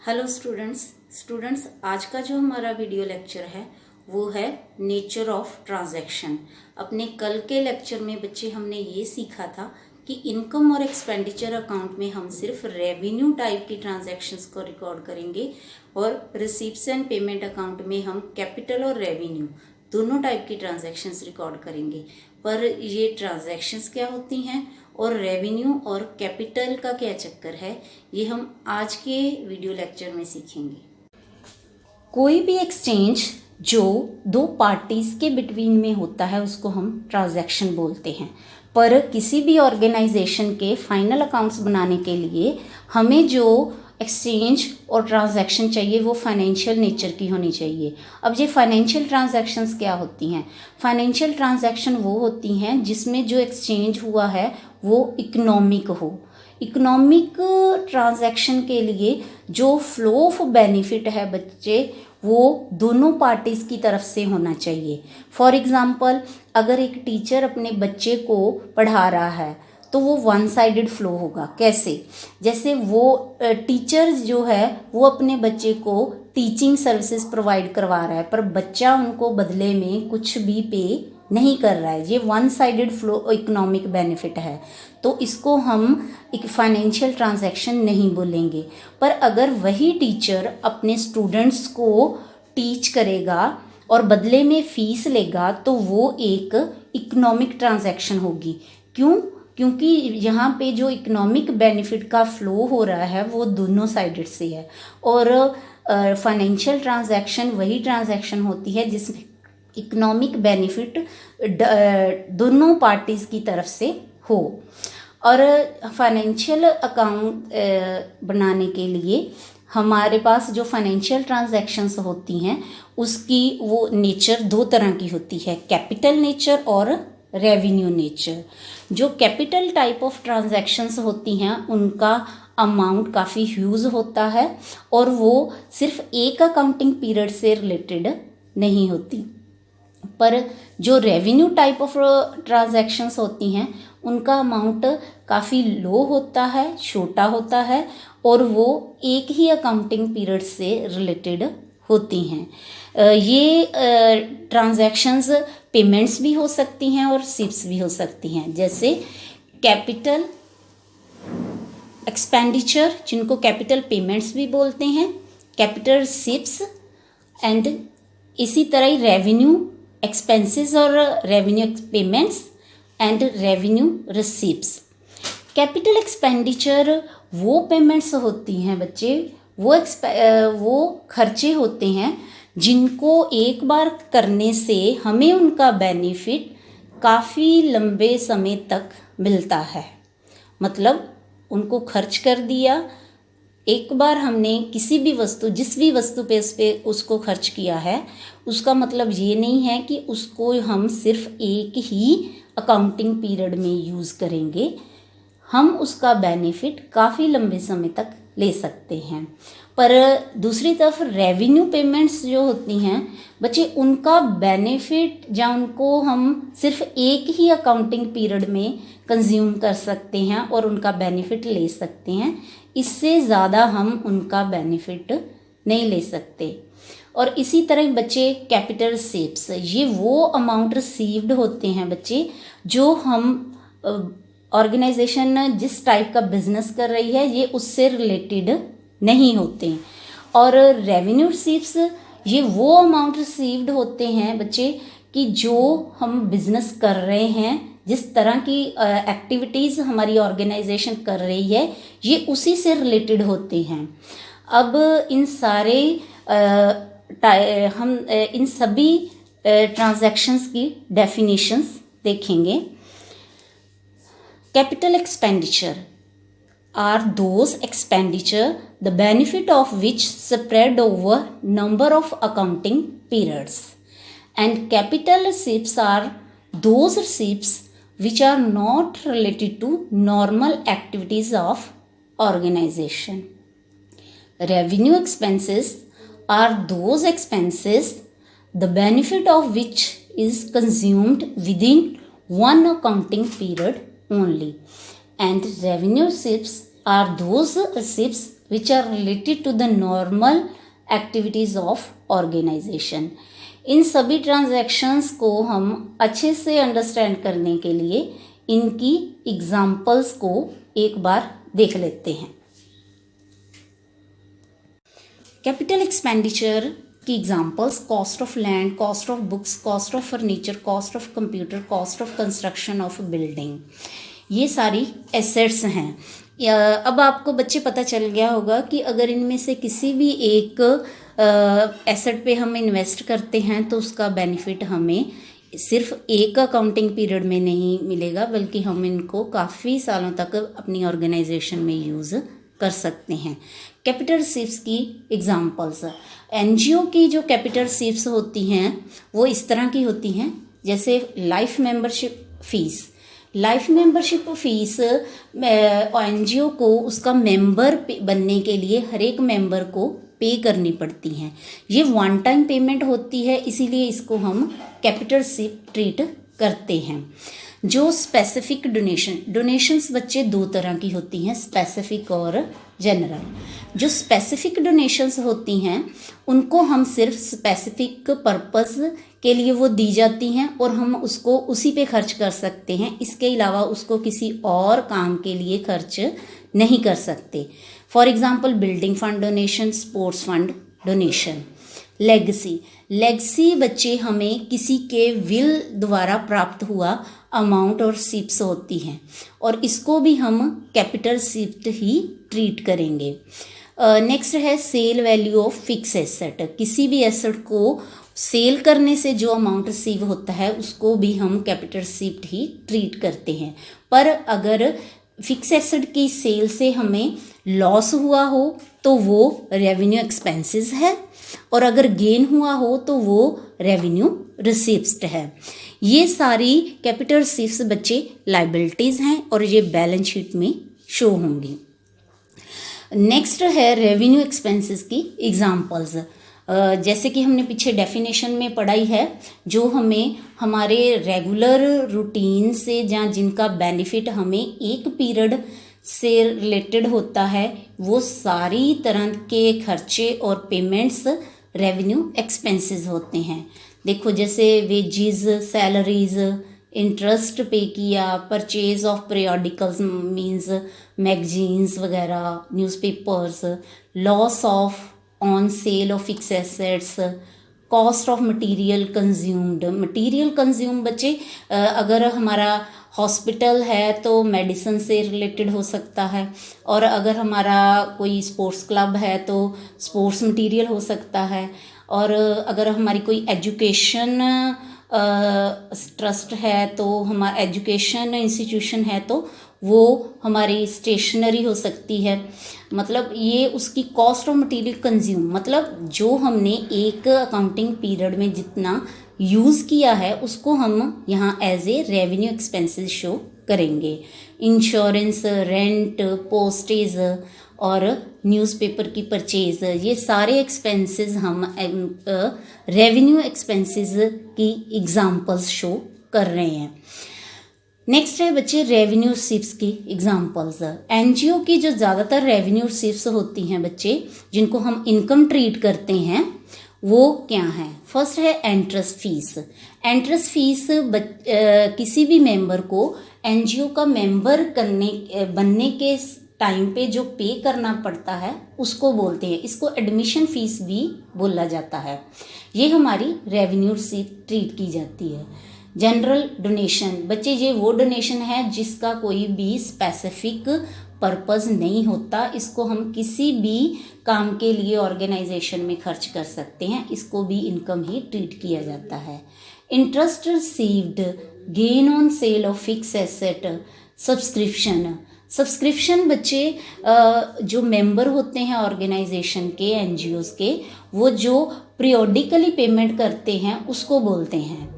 Hello students आज का जो हमारा वीडियो लेक्चर है वो है नेचर ऑफ ट्रांजैक्शन। अपने कल के लेक्चर में बच्चे हमने ये सीखा था कि इनकम और एक्सपेंडिचर अकाउंट में हम सिर्फ रेवेन्यू टाइप की ट्रांजैक्शंस को रिकॉर्ड करेंगे और रिसीप्ट्स एंड पेमेंट अकाउंट में हम कैपिटल और रेवेन्यू दोनों टाइप की ट्रांजैक्शंस रिकॉर्ड करेंगे। पर ये ट्रांजैक्शंस क्या होती हैं और रेवेन्यू और कैपिटल का क्या चक्कर है, ये हम आज के वीडियो लेक्चर में सीखेंगे। कोई भी एक्सचेंज जो दो पार्टीज के बिटवीन में होता है उसको हम ट्रांजैक्शन बोलते हैं। पर किसी भी ऑर्गेनाइजेशन के फाइनल अकाउंट्स बनाने के लिए हमें जो एक्सचेंज और ट्रांजैक्शन चाहिए वो फाइनेंशियल नेचर की होनी चाहिए। अब ये फाइनेंशियल ट्रांजैक्शंस क्या होती हैं? फाइनेंशियल ट्रांजैक्शन वो होती हैं जिसमें जो एक्सचेंज हुआ है वो इकोनॉमिक हो। इकोनॉमिक ट्रांजैक्शन के लिए जो फ्लो ऑफ बेनिफिट है बच्चे वो दोनों पार्टीज़ की तरफ से होना चाहिए। फॉर एग्ज़ाम्पल, अगर एक टीचर अपने बच्चे को पढ़ा रहा है तो वो वन साइडेड फ्लो होगा। कैसे? जैसे वो टीचर जो है वो अपने बच्चे को टीचिंग सर्विसेज प्रोवाइड करवा रहा है पर बच्चा उनको बदले में कुछ भी पे नहीं कर रहा है। ये one sided flow economic benefit है, तो इसको हम एक फाइनेंशियल ट्रांजैक्शन नहीं बोलेंगे। पर अगर वही टीचर अपने स्टूडेंट्स को टीच करेगा और बदले में फ़ीस लेगा तो वो एक इकोनॉमिक ट्रांजैक्शन होगी। क्यों? क्योंकि यहाँ पे जो इकोनॉमिक बेनिफिट का फ्लो हो रहा है वो दोनों साइडेड से है। और फाइनेंशियल ट्रांजैक्शन वही ट्रांजैक्शन होती है जिसमें इकोनॉमिक बेनिफिट दोनों पार्टीज़ की तरफ से हो। और फाइनेंशियल अकाउंट बनाने के लिए हमारे पास जो फाइनेंशियल ट्रांजैक्शंस होती हैं उसकी वो नेचर दो तरह की होती है, कैपिटल नेचर और रेवेन्यू नेचर। जो कैपिटल टाइप ऑफ ट्रांजैक्शंस होती हैं उनका अमाउंट काफ़ी ह्यूज होता है और वो सिर्फ एक अकाउंटिंग पीरियड से रिलेटेड नहीं होती। पर जो रेवेन्यू टाइप ऑफ ट्रांजैक्शंस होती हैं उनका अमाउंट काफ़ी लो होता है, छोटा होता है और वो एक ही अकाउंटिंग पीरियड से रिलेटेड होती हैं। ये ट्रांजैक्शंस पेमेंट्स भी हो सकती हैं और रिसीप्ट्स भी हो सकती हैं। जैसे कैपिटल एक्सपेंडिचर जिनको कैपिटल पेमेंट्स भी बोलते हैं, कैपिटल रिसीप्ट्स एंड इसी तरह ही रेवेन्यू एक्सपेंसेस और revenue payments and revenue receipts. Capital expenditure वो पेमेंट्स होती हैं बच्चे, वो खर्चे होते हैं जिनको एक बार करने से हमें उनका बेनिफिट काफ़ी लंबे समय तक मिलता है। मतलब उनको खर्च कर दिया, एक बार हमने किसी भी वस्तु जिस भी वस्तु पे उसको खर्च किया है उसका मतलब ये नहीं है कि उसको हम सिर्फ एक ही अकाउंटिंग पीरियड में यूज़ करेंगे। हम उसका बेनिफिट काफ़ी लंबे समय तक ले सकते हैं। पर दूसरी तरफ रेवेन्यू पेमेंट्स जो होती हैं बच्चे, उनका बेनिफिट या उनको हम सिर्फ एक ही अकाउंटिंग पीरियड में कंज्यूम कर सकते हैं और उनका बेनिफिट ले सकते हैं। इससे ज़्यादा हम उनका बेनिफिट नहीं ले सकते। और इसी तरह बच्चे कैपिटल रिसीप्ट्स, ये वो अमाउंट रिसीव्ड होते हैं बच्चे जो हम ऑर्गेनाइजेशन जिस टाइप का बिजनेस कर रही है ये उससे रिलेटेड नहीं होते। और रेवेन्यू रिसीप्ट्स ये वो अमाउंट रिसीव्ड होते हैं बच्चे कि जो हम बिजनेस कर रहे हैं, जिस तरह की एक्टिविटीज़ हमारी ऑर्गेनाइजेशन कर रही है ये उसी से रिलेटेड होते हैं। अब इन सारे हम इन सभी ट्रांजैक्शंस की डेफिनेशंस देखेंगे। Capital expenditure are those expenditure the benefit of which spread over number of accounting periods, and capital receipts are those receipts which are not related to normal activities of organization. Revenue expenses are those expenses the benefit of which is consumed within one accounting period only, and revenue receipts are those receipts which are related to the normal activities of organisation. इन सभी transactions को हम अच्छे से understand करने के लिए इनकी एग्जाम्पल्स को एक बार देख लेते हैं। कैपिटल एक्सपेंडिचर की examples cost of land, cost of books, cost of furniture, cost of computer, cost of construction of building, ये सारी एसेट्स हैं। अब आपको बच्चे पता चल गया होगा कि अगर इनमें से किसी भी एक एसेट पे हम इन्वेस्ट करते हैं तो उसका बेनिफिट हमें सिर्फ एक अकाउंटिंग पीरियड में नहीं मिलेगा, बल्कि हम इनको काफ़ी सालों तक अपनी ऑर्गेनाइजेशन में यूज़ कर सकते हैं। कैपिटल रिसीप्ट्स की एग्जांपल्स, एनजीओ की जो कैपिटल रिसीप्ट्स होती हैं वो इस तरह की होती हैं, जैसे life membership fees. Life membership fees NGO को उसका मेंबर बनने के लिए हर एक मेंबर को पे करनी पड़ती हैं। ये वन टाइम पेमेंट होती है, इसीलिए इसको हम कैपिटल रिसीप्ट ट्रीट करते हैं। जो स्पेसिफिक डोनेशंस बच्चे दो तरह की होती हैं, स्पेसिफिक और जनरल। जो स्पेसिफिक डोनेशंस होती हैं उनको हम सिर्फ स्पेसिफिक पर्पस के लिए वो दी जाती हैं और हम उसको उसी पे खर्च कर सकते हैं, इसके अलावा उसको किसी और काम के लिए खर्च नहीं कर सकते। For example building fund donation, sports fund donation. Legacy बच्चे हमें किसी के विल द्वारा प्राप्त हुआ अमाउंट और रिसीप्ट्स होती हैं और इसको भी हम कैपिटल रिसीप्ट ही ट्रीट करेंगे। नेक्स्ट है sale value of fix asset. किसी भी एसेट को सेल करने से जो अमाउंट रिसीव होता है उसको भी हम कैपिटल रिसीप्ट ही ट्रीट करते हैं। पर अगर फिक्स एसेट की सेल से हमें लॉस हुआ हो तो वो रेवेन्यू एक्सपेंसेस है, और अगर गेन हुआ हो तो वो रेवेन्यू रिसीप्ट है। ये सारी कैपिटल रिसीप्ट्स बच्चे लायबिलिटीज़ हैं और ये बैलेंस शीट में शो होंगी। नेक्स्ट है रेवेन्यू एक्सपेंसेस की एग्जांपल्स। जैसे कि हमने पीछे डेफिनेशन में पढ़ाई है, जो हमें हमारे रेगुलर रूटीन से या जिनका बेनिफिट हमें एक पीरियड से रिलेटेड होता है, वो सारी तरह के खर्चे और पेमेंट्स रेवेन्यू एक्सपेंसेस होते हैं। देखो जैसे वेजेस, सैलरीज, इंटरेस्ट पे किया, purchase of periodicals means magazines वगैरह, newspapers, loss of on sale of fix assets, cost of material consumed. Material consume बच्चे अगर हमारा हॉस्पिटल है तो मेडिसिन से रिलेटेड हो सकता है, और अगर हमारा कोई स्पोर्ट्स क्लब है तो स्पोर्ट्स मटेरियल हो सकता है, और अगर हमारी कोई एजुकेशन ट्रस्ट है तो हमारा एजुकेशन इंस्टीट्यूशन है तो वो हमारी स्टेशनरी हो सकती है। मतलब ये उसकी कॉस्ट ऑफ मटेरियल कंज्यूम, मतलब जो हमने एक अकाउंटिंग पीरियड में जितना यूज़ किया है उसको हम यहाँ as a revenue expenses show करेंगे। इंश्योरेंस, रेंट, पोस्टेज और न्यूज़पेपर की परचेज, ये सारे एक्सपेंसेस हम रेवेन्यू एक्सपेंसेस की एग्जांपल्स शो कर रहे हैं। नेक्स्ट है बच्चे रेवेन्यू रिसीप्ट्स की एग्जांपल्स। एनजीओ की जो ज़्यादातर रेवेन्यू रिसीप्ट्स होती हैं बच्चे, जिनको हम इनकम ट्रीट करते हैं, वो क्या हैं? फर्स्ट है एंट्रेंस फीस। एंट्रेंस फीस किसी भी मेंबर को एनजीओ का मेंबर बनने के टाइम पे जो पे करना पड़ता है उसको बोलते हैं। इसको एडमिशन फीस भी बोला जाता है। ये हमारी रेवेन्यू रिसीप्ट ट्रीट की जाती है। जनरल डोनेशन बच्चे, ये वो डोनेशन है जिसका कोई भी स्पेसिफिक पर्पस नहीं होता, इसको हम किसी भी काम के लिए ऑर्गेनाइजेशन में खर्च कर सकते हैं, इसको भी इनकम ही ट्रीट किया जाता है। Interest received, gain on sale of fix asset, subscription बच्चे जो मेंबर होते हैं ऑर्गेनाइजेशन के, एनजीओस के, वो जो पीरियोडिकली पेमेंट करते हैं उसको बोलते हैं।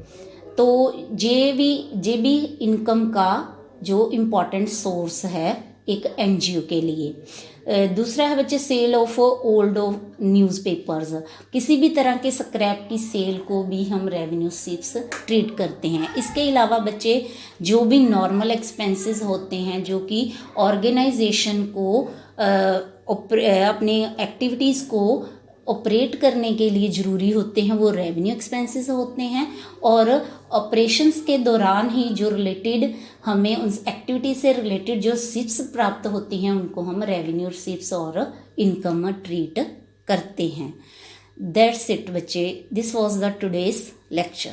तो जे भी इनकम का जो इम्पोर्टेंट सोर्स है एक एनजीओ के लिए। दूसरा है बच्चे सेल ऑफ ओल्ड न्यूज़पेपर्स, किसी भी तरह के स्क्रैप की सेल को भी हम रेवेन्यू रिसीप्ट्स ट्रीट करते हैं। इसके अलावा बच्चे जो भी नॉर्मल एक्सपेंसेस होते हैं जो कि ऑर्गेनाइजेशन को अपने एक्टिविटीज़ को ऑपरेट करने के लिए ज़रूरी होते हैं, वो रेवेन्यू एक्सपेंसेस होते हैं। और ऑपरेशंस के दौरान ही जो रिलेटेड हमें उन एक्टिविटी से रिलेटेड जो रिसीप्ट्स प्राप्त होती हैं उनको हम रेवेन्यू रिसीप्ट्स और इनकम ट्रीट करते हैं। दैट्स इट बच्चे, this was the today's lecture.